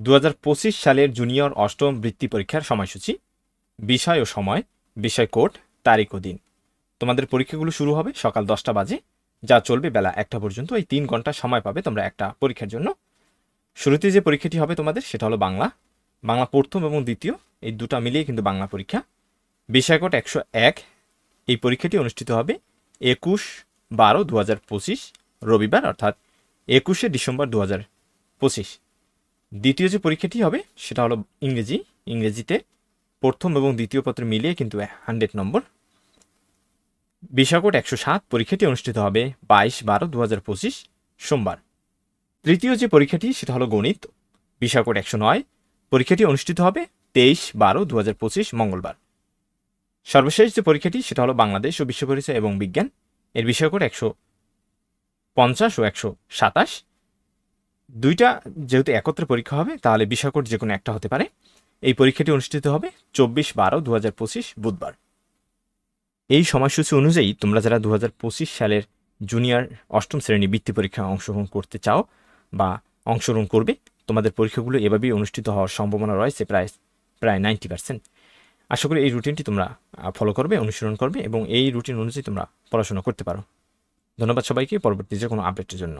2025 সালের জুনিয়র অষ্টম বৃত্তি পরীক্ষার সময়সূচি, বিষয় ও সময়, বিষয় কোড, তারিখ ও দিন। তোমাদের পরীক্ষাগুলো শুরু হবে সকাল 10টা বাজে, যা চলবে বেলা 1টা পর্যন্ত। এই 3 ঘন্টা সময় পাবে তোমরা একটা পরীক্ষার জন্য। শুরুতে যে পরীক্ষাটি হবে তোমাদের সেটা হলো বাংলা প্রথম এবং দ্বিতীয়, এই দুটা মিলিয়ে কিন্তু বাংলা পরীক্ষা। বিষয় কোড 101। এই পরীক্ষাটি অনুষ্ঠিত হবে 21/12/2025 রবিবার, অর্থাৎ 21শে ডিসেম্বর 2025। দ্বিতীয় যে পরীক্ষাটি হবে সেটা হলো ইংরেজিতে প্রথম এবং দ্বিতীয় পত্র মিলিয়ে কিন্তু 100 নম্বর। বিষয় কোড 107। পরীক্ষাটি অনুষ্ঠিত হবে 22/12/2025 সোমবার। তৃতীয় যে পরীক্ষাটি সেটা হলো গণিত, বিষয় কোড 109। পরীক্ষাটি অনুষ্ঠিত হবে 23/12/2025 মঙ্গলবার। সর্বশেষ যে পরীক্ষাটি সেটা হলো বাংলাদেশ ও বিশ্ব পরিচয় এবং বিজ্ঞান, এর বিষয় কোড 150 ও 127। দুইটা যেহেতু একত্রে পরীক্ষা হবে তাহলে বিষয় কোড যে কোনো একটা হতে পারে। এই পরীক্ষাটি অনুষ্ঠিত হবে 24/12/2025 বুধবার। এই সময়সূচি অনুযায়ী তোমরা যারা 2025 সালের জুনিয়র অষ্টম শ্রেণী বৃত্তি পরীক্ষায় অংশগ্রহণ করতে চাও বা অংশগ্রহণ করবে, তোমাদের পরীক্ষাগুলো এভাবেই অনুষ্ঠিত হওয়ার সম্ভাবনা রয়েছে প্রায় 90%। আশা করি এই রুটিনটি তোমরা ফলো করবে, অনুসরণ করবে এবং এই রুটিন অনুযায়ী তোমরা পড়াশোনা করতে পারো। ধন্যবাদ সবাইকে। পরবর্তী যে কোনো আপডেটের জন্য।